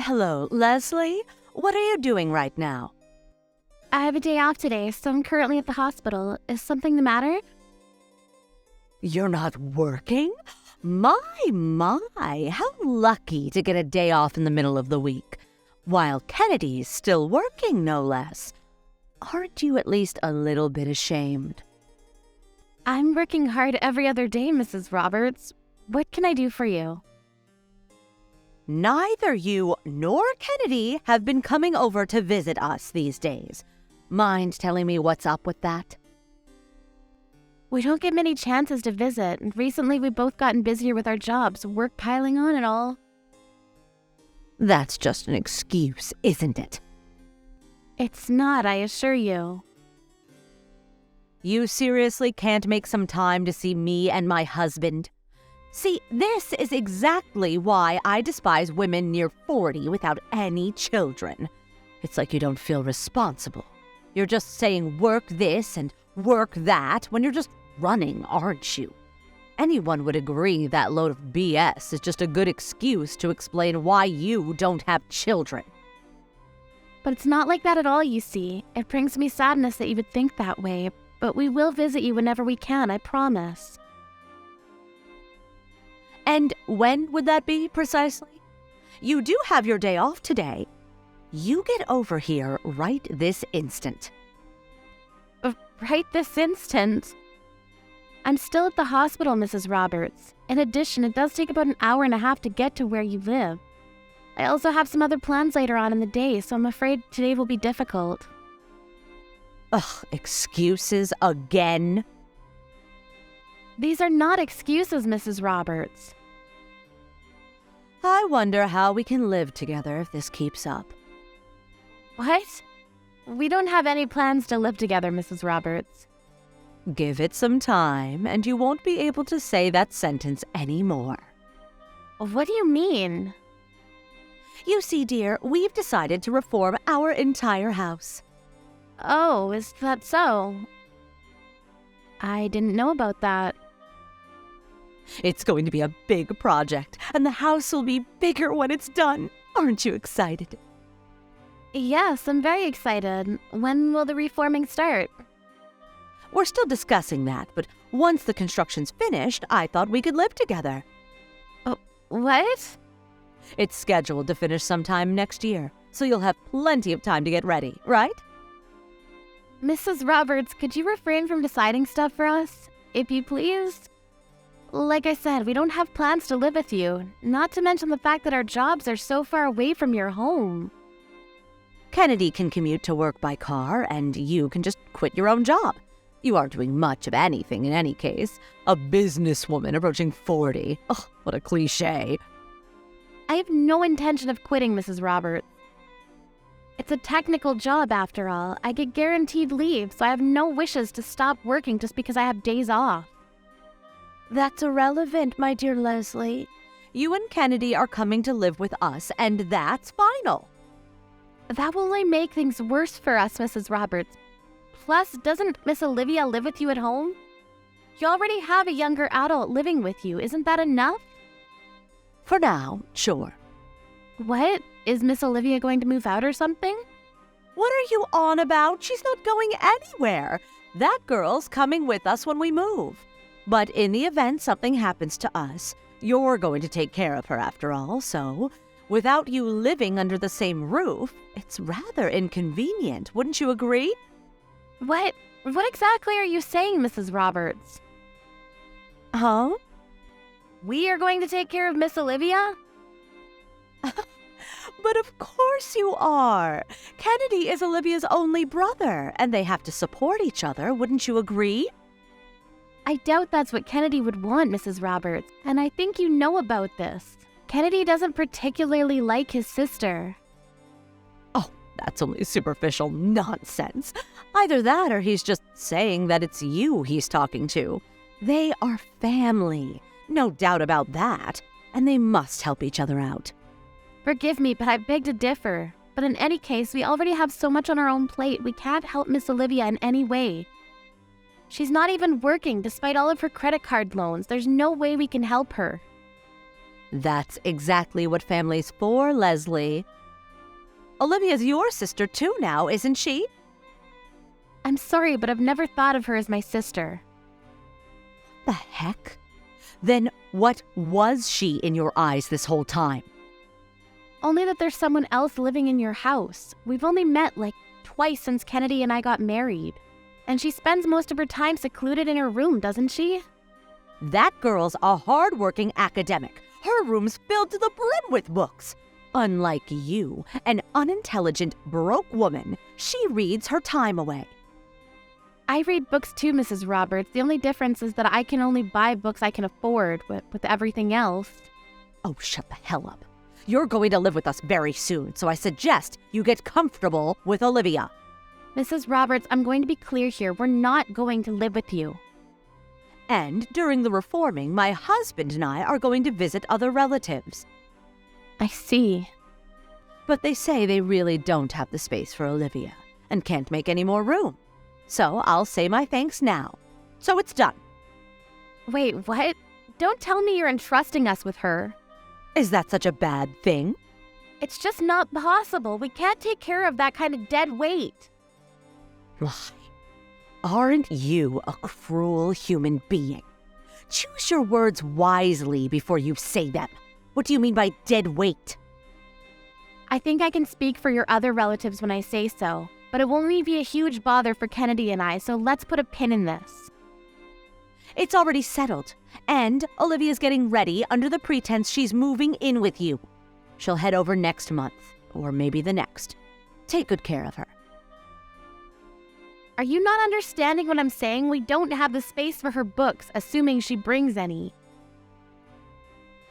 Hello, Leslie. What are you doing right now? I have a day off today, so I'm currently at the hospital. Is something the matter? You're not working? My, how lucky to get a day off in the middle of the week. While Kennedy's still working, no less. Aren't you at least a little bit ashamed? I'm working hard every other day, Mrs. Roberts. What can I do for you? Neither you nor Kennedy have been coming over to visit us these days. Mind telling me what's up with that? We don't get many chances to visit, and recently we've both gotten busier with our jobs, work piling on and all. That's just an excuse, isn't it? It's not, I assure you. You seriously can't make some time to see me and my husband? See, this is exactly why I despise women near 40 without any children. It's like you don't feel responsible. You're just saying work this and work that when you're just running, aren't you? Anyone would agree that load of BS is just a good excuse to explain why you don't have children. But it's not like that at all, you see. It brings me sadness that you would think that way, but we will visit you whenever we can, I promise. And when would that be, precisely? You do have your day off today. You get over here right this instant. Right this instant? I'm still at the hospital, Mrs. Roberts. In addition, it does take about an hour and a half to get to where you live. I also have some other plans later on in the day, so I'm afraid today will be difficult. Ugh, excuses again? These are not excuses, Mrs. Roberts. I wonder how we can live together if this keeps up. What? We don't have any plans to live together, Mrs. Roberts. Give it some time, and you won't be able to say that sentence anymore. What do you mean? You see, dear, we've decided to reform our entire house. Oh, is that so? I didn't know about that. It's going to be a big project, and the house will be bigger when it's done. Aren't you excited? Yes, I'm very excited. When will the reforming start? We're still discussing that, but once the construction's finished, I thought we could live together. What? It's scheduled to finish sometime next year, so you'll have plenty of time to get ready, right? Mrs. Roberts, could you refrain from deciding stuff for us, if you please? Like I said, we don't have plans to live with you, not to mention the fact that our jobs are so far away from your home. Kennedy can commute to work by car, and you can just quit your own job. You aren't doing much of anything in any case. A businesswoman approaching 40. Ugh, what a cliche. I have no intention of quitting, Mrs. Roberts. It's a technical job, after all. I get guaranteed leave, so I have no wishes to stop working just because I have days off. That's irrelevant, my dear Leslie. You and Kennedy are coming to live with us, and that's final. That will only make things worse for us, Mrs. Roberts. Plus, doesn't Miss Olivia live with you at home? You already have a younger adult living with you. Isn't that enough? For now, sure. What? Is Miss Olivia going to move out or something? What are you on about? She's not going anywhere. That girl's coming with us when we move. But in the event something happens to us, you're going to take care of her after all, so without you living under the same roof, it's rather inconvenient, wouldn't you agree? What exactly are you saying, Mrs. Roberts? Huh? We are going to take care of Miss Olivia? But of course you are. Kennedy is Olivia's only brother, and they have to support each other, wouldn't you agree? I doubt that's what Kennedy would want, Mrs. Roberts, and I think you know about this. Kennedy doesn't particularly like his sister. Oh, that's only superficial nonsense. Either that or he's just saying that it's you he's talking to. They are family, no doubt about that, and they must help each other out. Forgive me, but I beg to differ. But in any case, we already have so much on our own plate, we can't help Miss Olivia in any way. She's not even working, despite all of her credit card loans. There's no way we can help her. That's exactly what family's for, Leslie. Olivia's your sister too now, isn't she? I'm sorry, but I've never thought of her as my sister. The heck? Then what was she in your eyes this whole time? Only that there's someone else living in your house. We've only met like twice since Kennedy and I got married. And she spends most of her time secluded in her room, doesn't she? That girl's a hard-working academic. Her room's filled to the brim with books. Unlike you, an unintelligent, broke woman, she reads her time away. I read books too, Mrs. Roberts. The only difference is that I can only buy books I can afford with everything else. Oh, shut the hell up. You're going to live with us very soon, so I suggest you get comfortable with Olivia. Mrs. Roberts, I'm going to be clear here. We're not going to live with you. And during the reforming, my husband and I are going to visit other relatives. I see. But they say they really don't have the space for Olivia and can't make any more room. So I'll say my thanks now. So it's done. Wait, what? Don't tell me you're entrusting us with her. Is that such a bad thing? It's just not possible. We can't take care of that kind of dead weight. Why? Aren't you a cruel human being? Choose your words wisely before you say them. What do you mean by dead weight? I think I can speak for your other relatives when I say so, but it will only be a huge bother for Kennedy and I, so let's put a pin in this. It's already settled, and Olivia's getting ready under the pretense she's moving in with you. She'll head over next month, or maybe the next. Take good care of her. Are you not understanding what I'm saying? We don't have the space for her books, assuming she brings any.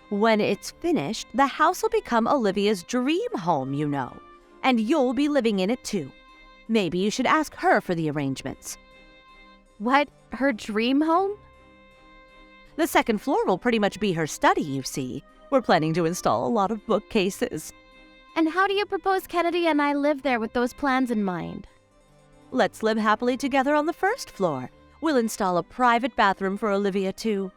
When it's finished, the house will become Olivia's dream home, you know, and you'll be living in it too. Maybe you should ask her for the arrangements. What? Her dream home? The second floor will pretty much be her study, you see. We're planning to install a lot of bookcases. And how do you propose Kennedy and I live there with those plans in mind? Let's live happily together on the first floor. We'll install a private bathroom for Olivia, too.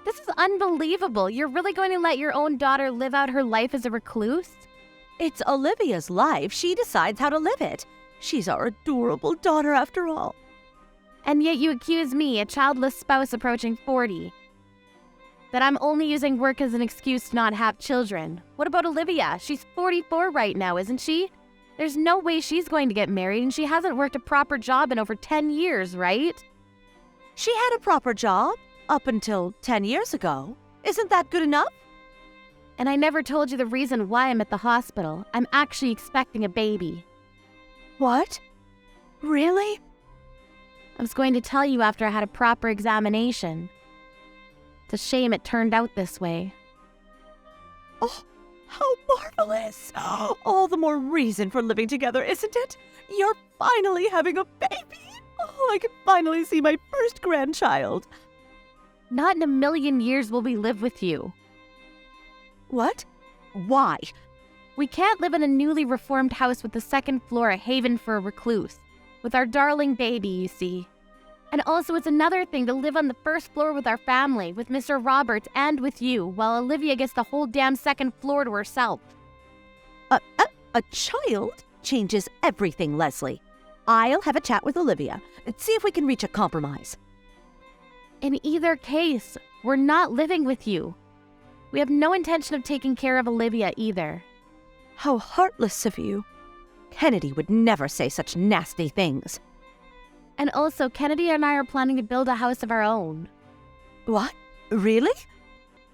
This is unbelievable. You're really going to let your own daughter live out her life as a recluse? It's Olivia's life. She decides how to live it. She's our adorable daughter, after all. And yet you accuse me, a childless spouse approaching 40, that I'm only using work as an excuse to not have children. What about Olivia? She's 44 right now, isn't she? There's no way she's going to get married, and she hasn't worked a proper job in over 10 years, right? She had a proper job up until 10 years ago. Isn't that good enough? And I never told you the reason why I'm at the hospital. I'm actually expecting a baby. What? Really? I was going to tell you after I had a proper examination. It's a shame it turned out this way. Oh, how marvelous! All the more reason for living together, isn't it? You're finally having a baby! Oh, I can finally see my first grandchild. Not in a million years will we live with you. What? Why? We can't live in a newly reformed house with the second floor a haven for a recluse. With our darling baby, you see. And also it's another thing to live on the first floor with our family, with Mr. Roberts and with you, while Olivia gets the whole damn second floor to herself. A child changes everything, Leslie. I'll have a chat with Olivia and see if we can reach a compromise. In either case, we're not living with you. We have no intention of taking care of Olivia either. How heartless of you. Kennedy would never say such nasty things. And also, Kennedy and I are planning to build a house of our own. What? Really?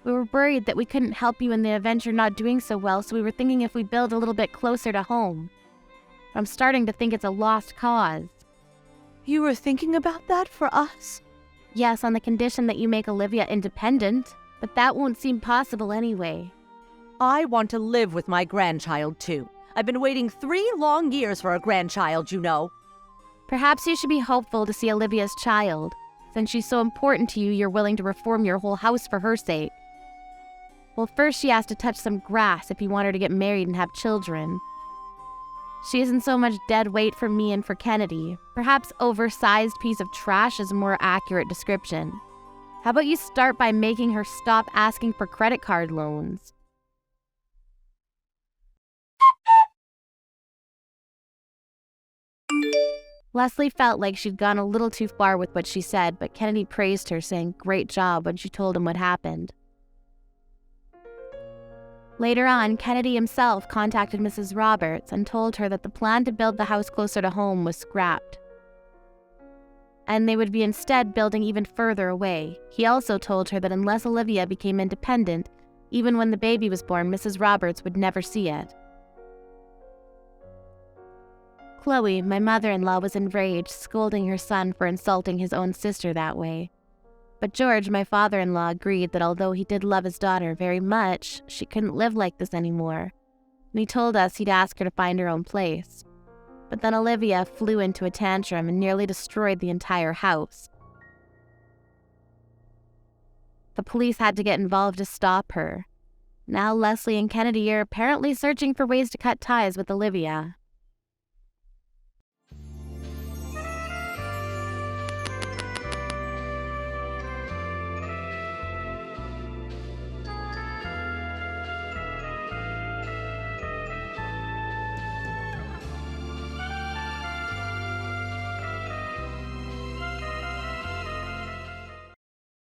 We were worried that we couldn't help you in the event you're not doing so well, so we were thinking if we build a little bit closer to home. But I'm starting to think it's a lost cause. You were thinking about that for us? Yes, on the condition that you make Olivia independent, but that won't seem possible anyway. I want to live with my grandchild, too. I've been waiting 3 long years for a grandchild, you know. Perhaps you should be hopeful to see Olivia's child. Since she's so important to you, you're willing to reform your whole house for her sake. Well, first she has to touch some grass if you want her to get married and have children. She isn't so much dead weight for me and for Kennedy. Perhaps oversized piece of trash is a more accurate description. How about you start by making her stop asking for credit card loans? Leslie felt like she'd gone a little too far with what she said, but Kennedy praised her, saying great job when she told him what happened. Later on, Kennedy himself contacted Mrs. Roberts and told her that the plan to build the house closer to home was scrapped, and they would be instead building even further away. He also told her that unless Olivia became independent, even when the baby was born, Mrs. Roberts would never see it. Chloe, my mother-in-law, was enraged, scolding her son for insulting his own sister that way. But George, my father-in-law, agreed that although he did love his daughter very much, she couldn't live like this anymore, and he told us he'd ask her to find her own place. But then Olivia flew into a tantrum and nearly destroyed the entire house. The police had to get involved to stop her. Now Leslie and Kennedy are apparently searching for ways to cut ties with Olivia.